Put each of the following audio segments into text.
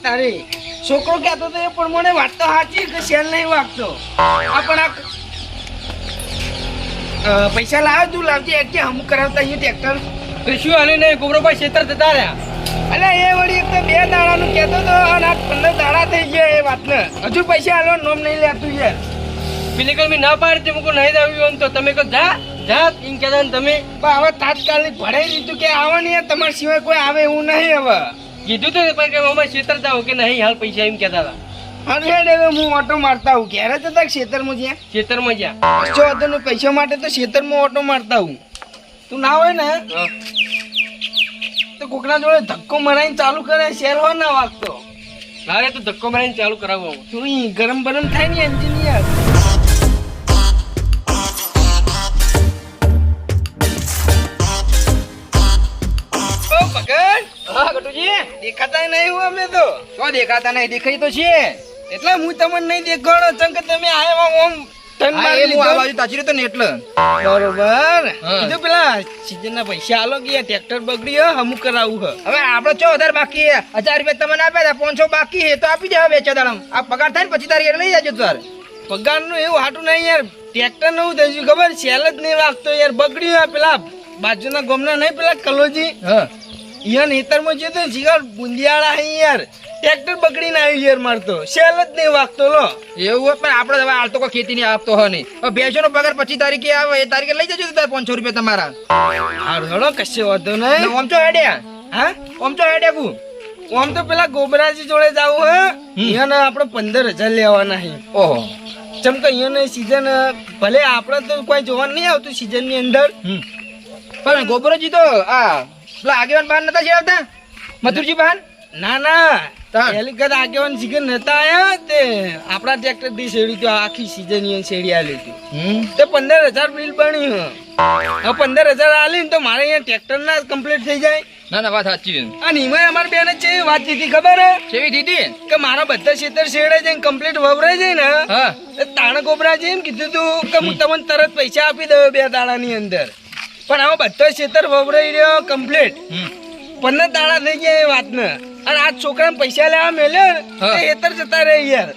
તારે છોકરો કહેતો તો એ પ્રમાણે વાત તો સાચી કે શેર નહીં વાગતો. પણ પૈસા લાવ તું લાવજે એટલે અમુક કરાવતા અહીંયા ટ્રેક્ટર શું હાલે નહીં ગોબરાભાઈ ખેતર જતા રહ્યા. અલે એ વળી એક તો 2 દાડાનું કહેતો તો અને આ 15 દાડા થઈ ગયા એ વાતને હજુ પૈસા આલો નોમ નહીં લેતું યાર. પેલી કલ મેં ના પાડી તે મૂકો નહીં આવ્યું તો તમે કહો જા જા એમ કહેતા ને તમે. પણ હવે તાત્કાલિક ભરાઈ દીધું કે આવો ને યાર તમારા સિવાય કોઈ આવે એવું નહીં હવે. કીધું તો પણ કે મમ્મા ખેતર જાઓ કે નહીં હાલ પૈસા એમ કહેતા હતા. અરે હવે હું ઓટો મારતા હું ઘેર જ હતા ખેતરમાં જ્યાં ખેતરમાં જ્યાં જો હતો પૈસા માટે તો ખેતરમાં ઓટો મારતા હું. તું ના હોય ને તો કોકના જોડે ધક્કો મરાઈને ચાલુ કરે શેર હો ના વાગતો. મારે તો ધક્કો મારીને ચાલુ કરાવવું. તું ગરમ બરમ થાય ને એન્જિનિયર. હા ગટુજી દેખાતા નહીં હું અમે તો તો દેખાતા નહીં દેખાઈ તો છે એટલે હું તમને નહીં દેખાડો ચંક તમે આયા ઓમ ટન મારી લીધો. આ બાજુ તાચી તો ને એટલે બરોબર કીધું પેલા સીઝન ના પૈસા આલો કે ટ્રેક્ટર બગડી હમું કરાવું હ. હવે આપડે 4000 બાકી 1000 રૂપિયા તમને આપ્યા હતા 500 બાકી હે તો આપી દેવા વેચા દાડમ આ પગાર થાય ને પછી તારી લઈ જાજો તાર. પગાર નું એવું હાટું નહીં યાર ટ્રેક્ટર નું થઈ ગયું ખબર સેલ જ નહીં વાગતો યાર બગડ્યું. પેલા બાજુના ગામના નહીં પેલા કલોજી યાર નેતરમાં જતો જીગર બુંદિયાળા હે યાર ટ્રેક્ટર બગડીને આવ્યું યાર મારતો સેલ જ નહીં વાગતો લો. એવું પણ આપણે હવે હાલ તો કોઈ ખેતી નહીં આપતો હો નહીં. ભેંસો નો પગાર 25 તારીખે આવે એ તારીખે લઈ જજો તાર 500 રૂપિયા તમારા. હારું હેડો કશે વાંધો નહીં. ઓમ તો હેડ્યા હા ઓમ તો હેડ્યા બુ આમ તો પેલા ગોબરાજી જોડે જાવું હે અહીંયા આપણે 15000 લેવાના હે. ઓહો ચમ કે અહીંયા સીઝન ભલે આપણે તો કોઈ જોવાનું નહીં આવતું સીઝન ની અંદર પણ ગોબરાજી તો આ પેલા આગેવાન બહાર નતા આવતા મથુરજી બહાર ના ના પહેલી વખત આગેવાન સીઝન નતા આયા તે આપણા ટ્રેક્ટર થી શેડી તો આખી સીઝન ની શેડી આલી હતી તે 15000 બિલ બન્યું. હવે 15000 આલી ને તો મારે અહીંયા ટ્રેક્ટર ના કમ્પ્લીટ થઈ જાય. ના ના વાત સાચી અને એમાં અમારી બેન જ છે વાત દીધી ખબર હે કેવી દીધી કે મારા બધા ખેતર શેડે જઈને કમ્પ્લીટ વવરાઈ જાય ને હા તાણે ગોબરાજી એમ કીધું તું કે હું તમને તરત પૈસા આપી દઉં 2 દાડાની અંદર. પણ આમાં બધો ખેતર વવરાઈ રહ્યો કમ્પ્લીટ 15 દાડા થઈ ગયા એ વાતને અને આ છોકરાને પૈસા લેવા મેલ્યો ને ખેતર જતા રહે યાર.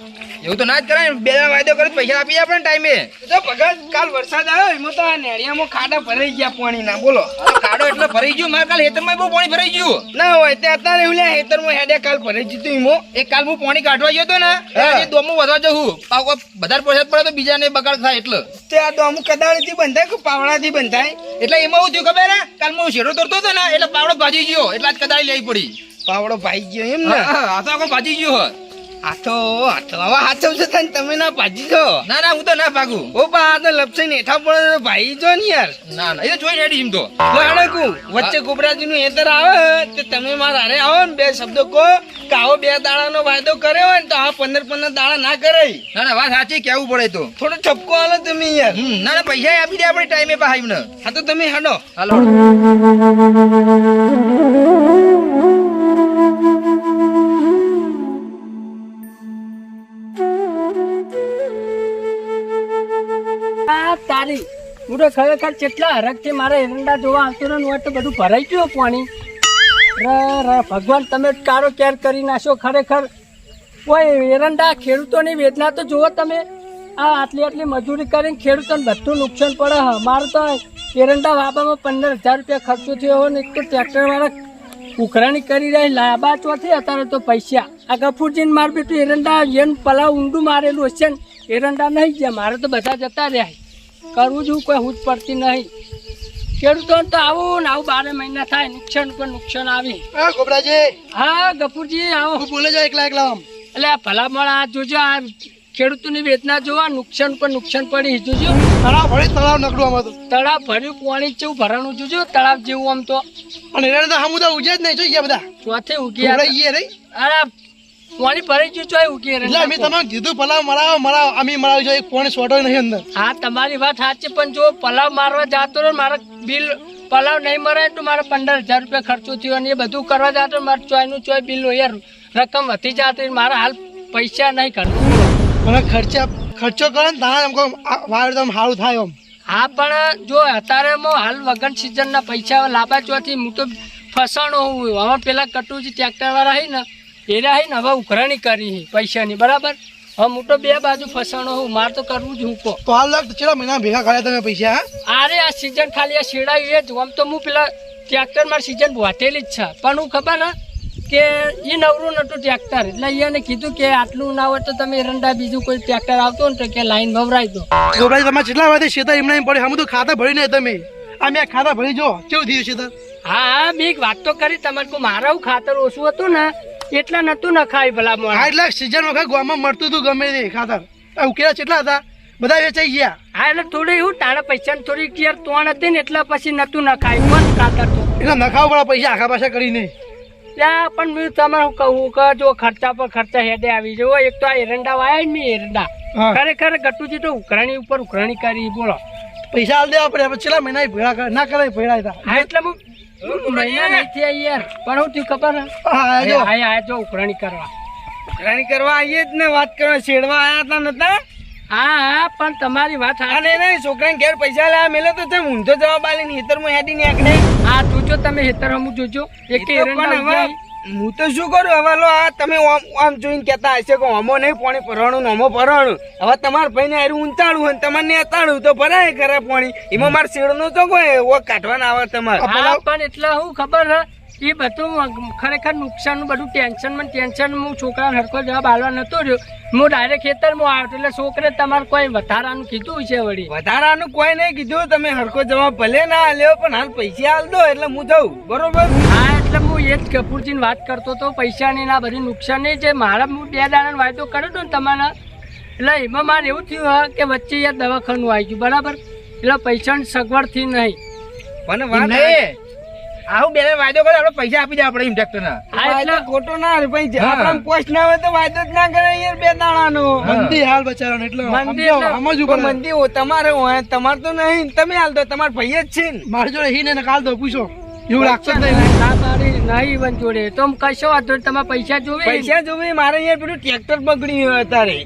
એવું તો ના જ કરાય 2 દાડા વાયદો કરે પૈસા આપી આપણે ટાઈમે. તો ભગત કાલ વરસાદ આવ્યો એમાં તો આ નેડિયામાં ખાડા ભરાઈ ગયા પાણીના બોલો. કાડો એટલે ભરાઈ ગયું મારે કાલ ખેતરમાં બહુ પાણી ભરાઈ ગયું ના હોય તે અત્યારે એવું લે ખેતરમાં હેડે કાલ ભરાઈ જતું એમાં. એક કાલ હું પાણી કાઢવા ગયો હતો ને એ દોમું વધવા જવું વધારે પ્રસાદ પડે તો બીજાને બગાડ થાય એટલે તે આ તો અમુક કદાળીથી બંધાય કે પાવડાથી બંધાય. એટલે એમાં શું થયું ખબર હે કાલ હું શેરો તોડતો હતો ને એટલે પાવડો ભાજી ગયો એટલે આજ કદાળી લેવી પડી. પાવડો ભાઈ ગયો એમ ને આ તો આખો ભાજી ગયો હાથો હવે હાથવશે થાય તમે ના ભાજી છો. ના ના હું તો ના ભાગું. ઓ પા આ તો લપસાઈને હેઠા પડે ભાઈ જો ને યાર. ના ના એ તો જોઈ રેડી એમ તો લાડકું વચ્ચે ગોબરાજી નું હેતર આવે તે તમે મારા હારે આવો ને 2 શબ્દો કહો કે આવો 2 દાડાનો વાયદો કર્યો હોય ને તો આ 15 દાડા ના કરાય. ના ના વાત સાચી કેવું પડે તો થોડો ઠપકો આલો તમે યાર. ના ના પૈસા આપી દે આપણે ટાઈમે પાહી ને. હા તો તમે હાડો હાલો તારી હું તો ખરેખર કેટલા હરખથી મારા એરંડા જોવા આવતો ને હોય તો બધું ભરાઈ ગયું પાણી. ભગવાન તમે કારો કેર કરી નાખો ખરેખર. કોઈ એરંડા ખેડૂતોની વેદના તો જુઓ તમે. આ આટલી મજૂરી કરીને ખેડૂતોને બધું નુકસાન પડે. મારું તો એરંડા વાબામાં 15000 રૂપિયા ખર્ચો થયો હોય ને એક તો ટ્રેક્ટરવાળા ઉઘરાણી કરી રહી લાંબા ચોથી અત્યારે તો પૈસા આ ગફુરજીને માર બેઠું એરંડા એને પલાવ ઊંડું મારેલું હશે ને એરંડા નહીં ગયા મારે તો બધા જતા રહ્યા. કરવું છું કોઈ હું જ પડતી નહીં. ખેડૂતોને તો આવું ને આવું 12 મહિના થાય નુકસાન પર નુકસાન આવી. હા ગોબરાજી હા ગફુરજી આવો બોલે જો એકલા આમ એટલે આ ભલા મળા આ જોજો આ ખેડૂતોની વેદના જોવા નુકસાન પર નુકસાન પડી જોજો. તળાવ ભરી તળાવ નકડું આમાં તો તળાવ ભર્યું પાણી જેવું ભરાણું જોજો તળાવ જેવું આમ તો. અને એને તો હમુદા ઉજે જ નહીં જોઈ ગયા બધા ચોથે ઉગી અરે પાણી ભરાઈ ગયું ચોય ઉગી એટલે અમે તમને કીધું પલાવ મરાવો અમે મરાવી જો એક પોણી સોટો નહીં અંદર. હા તમારી વાત સાચી પણ જો પલાવ મારવા જાતો ને મારા બિલ પલાવ નહીં મરાય તો મારે 15000 રૂપિયા ખર્ચો થયો અને એ બધું કરવા જાતો મારે ચોયનું ચોય બિલ યાર રકમ વધી જાતી મારા હાલ પૈસા નહીં કરવું. ખર્ચો કરો ને તારા વાયર તો સારું થાય એમ. હા પણ જો અત્યારે હાલ વગર સિઝનના પૈસા લાંબા ચોથી હું તો ફસાણો હું હવે પેલા કટુજી ટ્રેક્ટર વાળા હઈ ને એ રહી ને હવે ઉઘરાણી કરી પૈસાની બરાબર. હવે હું તો બે બાજુ ફસાણો હું, મારે તો કરવું જ હું કહો. તો હાલ લાખ ચેલા મહિના ભેગા કર્યા તમે પૈસા? હા અરે આ સિઝન ખાલી આ શેડાયું એ જ. આમ તો હું પેલા ટ્રેક્ટર માં સિઝન વાટેલી જ છે, પણ હું ખબર ને કે એ નવરું નતું ટ્રેક્ટર, એટલે એને કીધું કે આટલું ના હોય તો તમે એરંડા બીજું કોઈ ટ્રેક્ટર આવતો ને તો કે લાઈન ભવરાઈ દો. ગોબરાજ તમારે કેટલા વાગે શેતર એમને એમ પડે? હમ તો ખાતા ભરી નહીં તમે. આ મેં ખાતા ભરી જો કેવું થયું શેતર. હા મેં એક વાત તો કરી તમારે કો મારું ખાતર ઓછું હતું ને એટલા નતું નખાય ભલા મોણા. હા એટલે સિઝન વખત ગામમાં મળતું હતું ગમે તે ખાતર. ઉકેલા કેટલા હતા? બધા વેચાઈ ગયા. હા એટલે થોડું એવું તારા પૈસા થોડી ક્લિયર તોણ હતી ને એટલે પછી નતું નખાય કોણ ખાતર તો એટલે નખાવ વાળા પૈસા આખા પાછા કરીને. ત્યાં પણ મેં તમારું કહું કે જો ખર્ચા પર ખર્ચા હેડે આવી જવો. એક તો આ એરંડા વાયા ને મેં એરંડા હા. ખરેખર ગટુજી તો ઉઘરાણી ઉપર ઉઘરાણી કરી બોલો. પૈસા હાલ દેવા પડે. હવે છેલ્લા મહિના ભેળા ના કરે ભેળા હતા. હા એટલે હું મહિના નહીં થયા યાર, પણ હું થયું ખબર હે? હા જો આયા જો ઉઘરાણી કરવા. ઉઘરાણી કરવા આવીએ જ ને, વાત કરવા છેડવા આયા હતા નતા? હા હા પણ તમારી વાત અને નહીં છોકરાને ઘેર પૈસા લાવ્યા મેલે તો તેમ ઊંધો જવાબ આલીને હેતરમાં હેડી નીકળે. હા જોજો તમે હેતર હમું જોજો એક એ તો પણ એરંડા હવે હું તો શું કરું હવે લો આ તમે આમ જોઈને કહેતા હશે કે ઓમો નહીં પાણી ભરવાનું ને ઓમો ભરવાનું. હવે તમારા ભાઈને હારું ઊંચાડું હોય ને તમારે નેતાડું તો ભરાય કરે પાણી. એમાં મારે શેડનું તો કોઈ ઓ કાઢવાના આવે તમારે. હા પણ એટલે હું ખબર હે એ બધું ખરેખર નુકસાનનું બધું ટેન્શન હું છોકરાને હરખો જવાબ આલવા નતો રહ્યો. હું ડાયરેક્ટ ખેતરમાં આવ્યો એટલે છોકરે તમારે કોઈ વધારાનું કીધું છે વળી. વધારાનું કોઈ નહીં કીધું, તમે હરખો જવાબ ભલે ના આલ્યો પણ હાલ પૈસા હાલ દો એટલે હું જઉં બરોબર. હા એટલે હું એ જ કપૂરજીને વાત કરતો હતો પૈસાની ના બધી નુકસાન નહીં છે મારા. હું 2 દાડાનો વાયદો કર્યો હતો ને તમારા, એટલે એમાં મારે એવું થયું હા કે વચ્ચે યાર દવાખાનું આવી ગયું બરાબર, એટલે પૈસાની સગવડ થી નહીં. મને વાત નહીં આવું બે વાયદો કરે આપણે પૈસા આપી દે આપણે એમ ટ્રેક્ટર ના. હા એટલે ખોટો ના રે ભાઈ. હા. આપણા પોસ્ટ ના હોય તો વાયદો જ ના કરે યાર 2 દાડાનો. મંદી હાલ બચારાને એટલે મંદી એટલે- સમજવું પણ પડે. મંદી તમારે હોય, તમારે તો નહીં, તમે હાલ દો, તમારે ભાઈ જ છે ને. મારી જોડે હી ને કાલ દો પૂછો એવું લાગશે જ નહીં. ના મારી નહીં વન જોડે તો કશો વાંધો નહીં. તમારે પૈસા જોવે પૈસા જોવે મારે યાર પેલું ટ્રેક્ટર બગડ્યું હોય અત્યારે.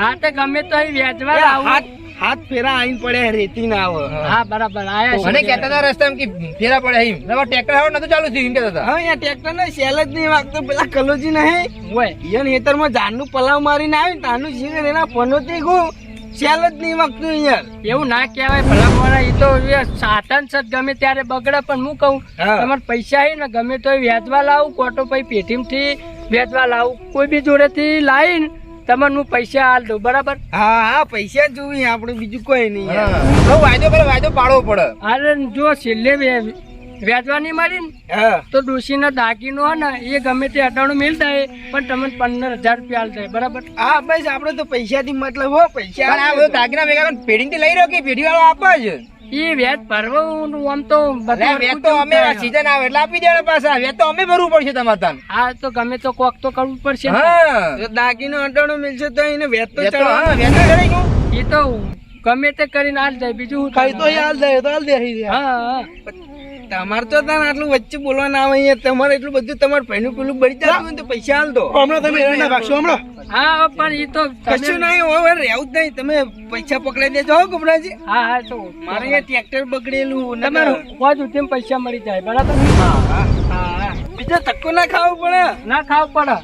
હા તો ગમે તો અહીં વ્યાજવા આવું. હાથ ફેરા આઈને પડે રેતી ના આવે. હા બરાબર આયા મને છે. કહેતા હતા રસ્તા કે ફેરા પડે એમ ટ્રેક્ટર હવે નતું ચાલુ થયું એમ કહેતા હતા. હા યાર ટ્રેક્ટર ને સેલ જ નહીં વાગતો. પેલા કલોજી નહીં હોય ઈયન હેતરમાં ઝાડનું પલાવ મારીને આવી તાનું શીખર એના પનોતી ગયું સેલ જ નહીં વાગતું યાર. એવું ના કહેવાય ભલા મોરા. એ તો સાધન છે ગમે ત્યારે બગડે, પણ હું કહું હા. તમારે પૈસા હે ને ગમે તો વ્યાજવા લાવું કોટો પછી પેટીમથી વ્યાજવા લાવું કોઈ બી જોડેથી લાવીને તમને હું પૈસા હાલ દઉં બરાબર. હા હા પૈસા જોવી આપણે બીજું કોઈ નહીં યાર. હવે વાયદો કરે વાયદો પાડવો પડે. અરે જો છેલ્લે વ્યાજવા નહીં મારી ને હા તો ડોશીના દાગીનો હોય ને એ ગમે તે 98 મિલ થાય પણ તમને 15,000 રૂપિયા હાલ થાય બરાબર. હા બસ આપણે તો પૈસાથી મતલબ હો. પૈસા પણ આ બધું દાગીના ભેગા પેઢી લઈ રહ્યો કે પેઢી વાળો આપવા જ. એ વ્યાજ ભરવું આમ તો અરે વ્યાજ તો અમે સીઝન આવે એટલે આપી દેવા પાછા. વ્યાજ તો અમે ભરવું પડશે તમારે તાન. હા તો ગમે તો કોક તો કરવું પડશે ને. હા જો દાગીનો અટાણો મિલશે તો એને વેત તો વ્યાજ તો હા, ચડવાનું. વ્યાજ તો ચડાઈ ગયું. એ તો ગમે તે કરીને હાલ જાય બીજું શું કઈ તો થાય? હાલ દે તો હાલ દે હી દે. હા હા તમારે તો તાન આટલું વચ્ચે બોલવા ના આવે યાર. તમારે એટલું બધું તમારે ભાઈનું પેલું બળી જતું હોય ને તો પૈસા હાલ દો. હમણાં તમે એરંડા ભાગશો હમણાં. હા પણ એ તો કશું નહીં હવે રહેવું જ નહીં. તમે પૈસા પકડાઈ દેજો હો ગભરાજી. હા હા તો મારે અહીંયા ટ્રેક્ટર બગડેલું તમારું હોજ ઉઠીને પૈસા મળી જાય બરાબર. હા હા બીજો ધક્કો ના ખાવો પડે. ના ખાવ પડે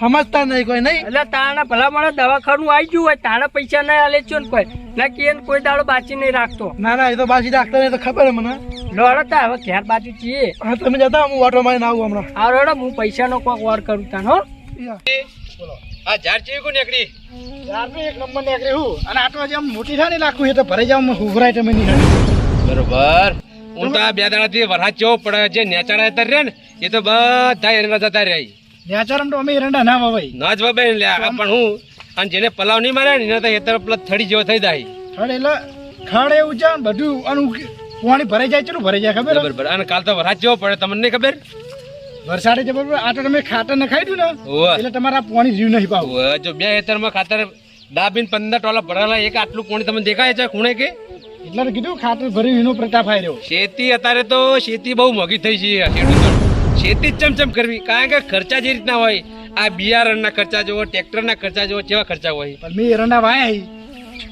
સમજતા નહીં કોઈ નહીં. એટલે તાણા ભલા મને દવાખાનું આવી ગયું હોય તાણા પૈસા ના આલે છે ને કોઈ ના કે એને કોઈ દાડો બાચી નહીં રાખતો. ના ના એ તો બાજી ડાક્ટર ને તો ખબર હે મને. લોડો તા હવે ઘેર બાજુ છીએ. હા તમે જતા હું ઓટો મારીને આવું હમણાં. આ રોડો હું પૈસાનો કોક વાર કરું તાન હો. આ ઝાડ ચીવી કોણ નીકળી? યારનું એક નંબર નીકળે હું અને આટલો જેમ મોટી થાય ને લાખું એ તો ભરાઈ જાવ ઉભરાય તમે નહીં. બરોબર. હું તો આ 2 દાડાથી વરસાદ ચેવો પડે જે નેચાડા હતા રે ને એ તો બધા એરંડા જતા રહ્યા. ન્યાચારમ તો અમે એરંડા ના વાવાય. ના જ બાબા લ્યા પણ હું અને જેને પલાવ નહીં મારે ને એને તો હેતર પેલા થડી જેવો થઈ જાય. ખડ એટલે ખડ એવું છે ને બધું અને પાણી ભરાઈ જાય ચેટલું ભરાઈ જાય ખબર હે? બરોબર. અને કાલ તો વરસાદ ચેવો પડે તમને નહીં ખબર? વરસાદે જે બરોબર આ તો તમે ખાતર નખાઈ દઉં ને ઓવે. એટલે તમારા પાણી જીવ નહીં પાવું. ઓવે, જો 2 હેતરમાં ખાતર દાબીન 15 ટોલા ભરેલા એક આટલું પાણી તમને દેખાય છે ખૂણે કે? એટલે તો કીધું ખાતર ભર્યું એનો પ્રતાપ આવી રહ્યો. ખેતી અત્યારે તો ખેતી બહુ મોંઘી થઈ છે ખેડૂતો. ખેતી જ ચમચમ કરવી કારણ કે ખર્ચા જે રીતના હોય આ બિયારણના ખર્ચા જોવો ટ્રેક્ટરના ખર્ચા જોવો કેવા ખર્ચા હોય. પણ મેં એરંડા વાયા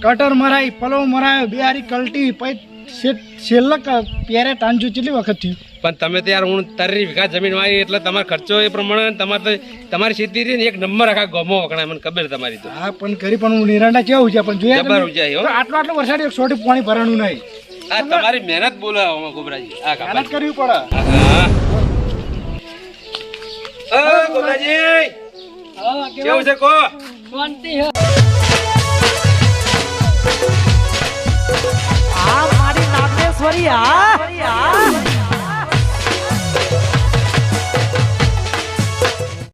કટર મરાઈ પલો મરાયો બે હારી કલટી પછી છેલ્લા પહેરે તાંજુ કેટલી વખત થયું પણ તમે તો યાર હું 30 વીઘા જમીન વાવી એટલે તમારો ખર્ચો એ પ્રમાણે તમારે તો તમારી ખેતી રહી ને એક નંબર આખા ગોમો વખણાય મને ખબર તમારી તો હા પણ કરી પણ હું નિરાંડા કેવું છે પણ જોયા જબર તમે? ઉજાય હો તો આટલો વરસાદ એક સોટી પાણી ભરાણું નહીં આ તમારી મહેનત બોલાવો ગોબરાજી આ મહેનત કાકા કરવી પડે ગોબરાજી હા, કેવું છે કો શાંતિ હે. આ મારી નાગેશ્વરી આ